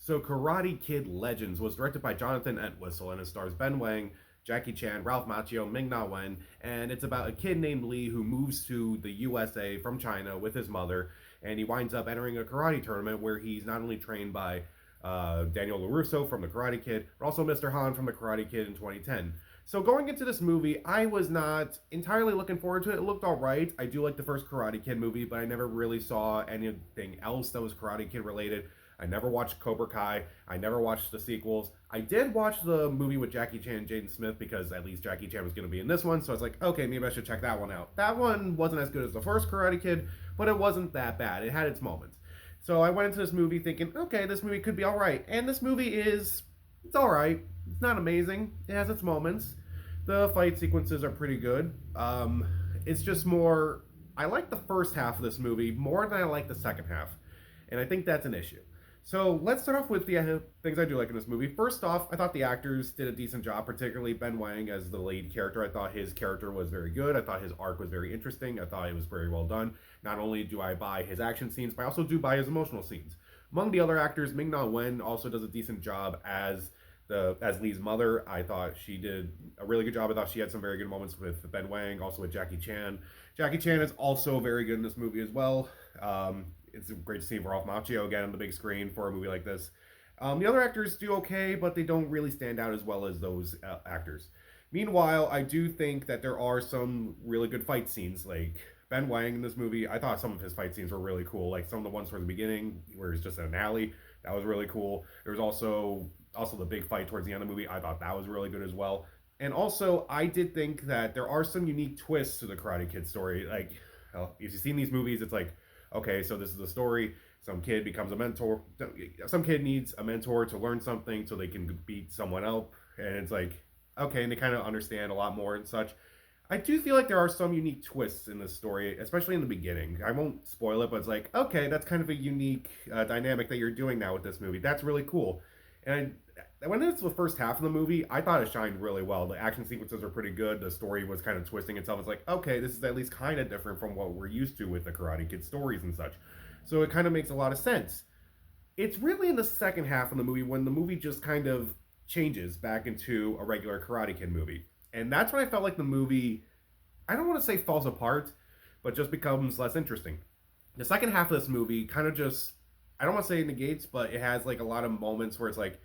So Karate Kid Legends was directed by Jonathan Entwistle and it stars Ben Wang, Jackie Chan, Ralph Macchio, Ming Na Wen, and it's about a kid named Lee who moves to the USA from China with his mother, and he winds up entering a karate tournament where he's not only trained by Daniel LaRusso from The Karate Kid, but also Mr. Han from The Karate Kid in 2010. So going into this movie, I was not entirely looking forward to it. It looked all right. I do like the first Karate Kid movie, but I never really saw anything else that was Karate Kid related. I never watched Cobra Kai. I never watched the sequels. I did watch the movie with Jackie Chan and Jaden Smith because at least Jackie Chan was going to be in this one. So I was like, okay, maybe I should check that one out. That one wasn't as good as the first Karate Kid, but it wasn't that bad. It had its moments. So I went into this movie thinking, okay, this movie could be all right. And this movie it's all right. It's not amazing. It has its moments. The fight sequences are pretty good. It's just more. I like the first half of this movie more than I like the second half. And I think that's an issue. So let's start off with the things I do like in this movie. First off, I thought the actors did a decent job, particularly Ben Wang as the lead character. I thought his character was very good. I thought his arc was very interesting. I thought it was very well done. Not only do I buy his action scenes, but I also do buy his emotional scenes. Among the other actors, Ming Na Wen also does a decent job as Lee's mother. I thought she did a really good job. I thought she had some very good moments with Ben Wang, also with Jackie Chan. Jackie Chan is also very good in this movie as well. It's great to see Ralph Macchio again on the big screen for a movie like this. The other actors do okay, but they don't really stand out as well as those actors. Meanwhile, I do think that there are some really good fight scenes. Like Ben Wang in this movie, I thought some of his fight scenes were really cool. Like some of the ones towards the beginning, where he's just in an alley, that was really cool. There was also the big fight towards the end of the movie. I thought that was really good as well. And also, I did think that there are some unique twists to the Karate Kid story. Like, if you've seen these movies, it's like, okay, so this is the story. Some kid becomes a mentor. Some kid needs a mentor to learn something so they can beat someone up. And it's like, okay, and they kind of understand a lot more and such. I do feel like there are some unique twists in this story, especially in the beginning. I won't spoil it, but it's like, okay, that's kind of a unique dynamic that you're doing now with this movie. That's really cool. And when it's the first half of the movie, I thought it shined really well. The action sequences are pretty good. The story was kind of twisting itself. It's like, okay, this is at least kind of different from what we're used to with the Karate Kid stories and such. So it kind of makes a lot of sense. It's really in the second half of the movie when the movie just kind of changes back into a regular Karate Kid movie. And that's when I felt like the movie, I don't want to say falls apart, but just becomes less interesting. The second half of this movie kind of just, I don't want to say negates, but it has like a lot of moments where it's like,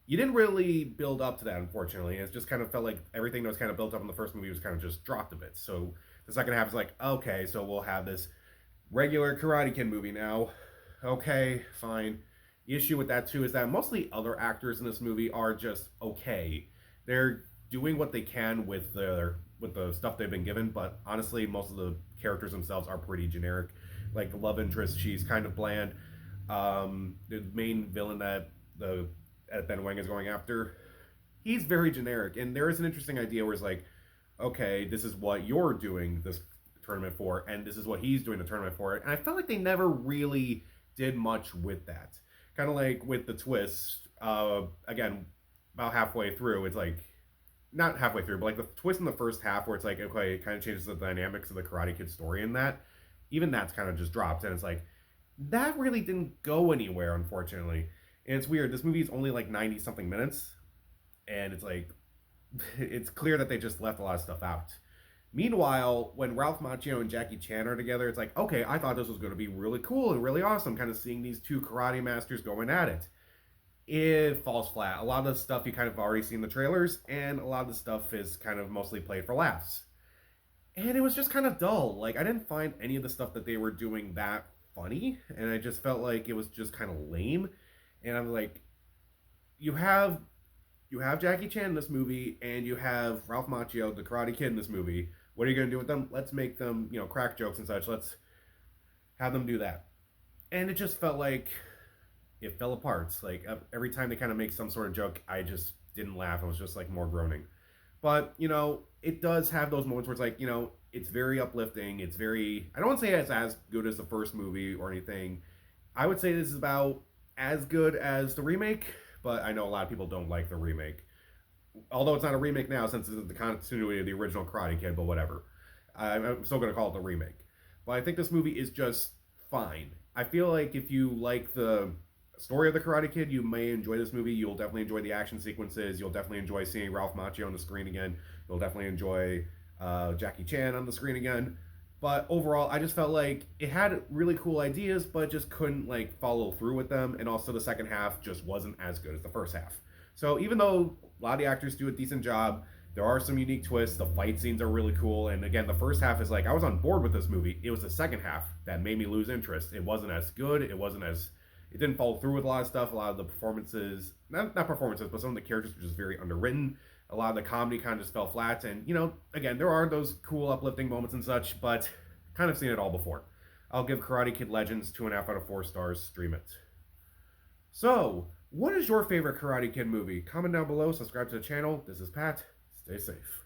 you didn't really build up to that, unfortunately. It just kind of felt like everything that was kind of built up in the first movie was kind of just dropped a bit. So the second half is like, okay, so we'll have this regular Karate Kid movie now. Okay, fine. The issue with that too is that mostly other actors in this movie are just okay. They're doing what they can with the stuff they've been given, but honestly, most of the characters themselves are pretty generic. Like the love interest, she's kind of bland. The main villain the that Ben Wang is going after, he's very generic. And there is an interesting idea where it's like, okay, this is what you're doing this tournament for, and this is what he's doing the tournament for. And I felt like they never really did much with that. Kind of like with the twist, again, about halfway through, it's like, not halfway through, but like the twist in the first half where it's like, okay, it kind of changes the dynamics of the Karate Kid story in that. Even that's kind of just dropped, and it's like, that really didn't go anywhere, unfortunately. And it's weird. This movie is only like 90 something minutes, and it's like, it's clear that they just left a lot of stuff out. Meanwhile, when Ralph Macchio and Jackie Chan are together, it's like, okay, I thought this was going to be really cool and really awesome, kind of seeing these two karate masters going at it. It falls flat. A lot of the stuff you kind of already seen in the trailers, and a lot of the stuff is kind of mostly played for laughs. And it was just kind of dull. Like, I didn't find any of the stuff that they were doing that funny, and I just felt like it was just kind of lame. And I'm like, you have Jackie Chan in this movie, and you have Ralph Macchio, the Karate Kid, in this movie. What are you going to do with them? Let's make them, crack jokes and such. Let's have them do that. And it just felt like it fell apart. Like every time they kind of make some sort of joke, I just didn't laugh. I was just like more groaning. But it does have those moments where it's like, it's very uplifting. It's very, I don't want to say it's as good as the first movie or anything. I would say this is about as good as the remake, but I know a lot of people don't like the remake. Although it's not a remake now since it's the continuity of the original Karate Kid, but whatever. I'm still going to call it the remake. But I think this movie is just fine. I feel like if you like the story of the Karate Kid, you may enjoy this movie. You'll definitely enjoy the action sequences. You'll definitely enjoy seeing Ralph Macchio on the screen again. You'll definitely enjoy Jackie Chan on the screen again. But overall, I just felt like it had really cool ideas, but just couldn't like follow through with them. And also, the second half just wasn't as good as the first half. So even though a lot of the actors do a decent job, there are some unique twists. The fight scenes are really cool. And again, the first half is like I was on board with this movie. It was the second half that made me lose interest. It wasn't as good. It didn't follow through with a lot of stuff. A lot of the performances, not performances, but some of the characters were just very underwritten. A lot of the comedy kind of just fell flat. And, again, there are those cool, uplifting moments and such, but kind of seen it all before. I'll give Karate Kid Legends 2.5 out of 4 stars. Stream it. So, what is your favorite Karate Kid movie? Comment down below, subscribe to the channel. This is Pat. Stay safe.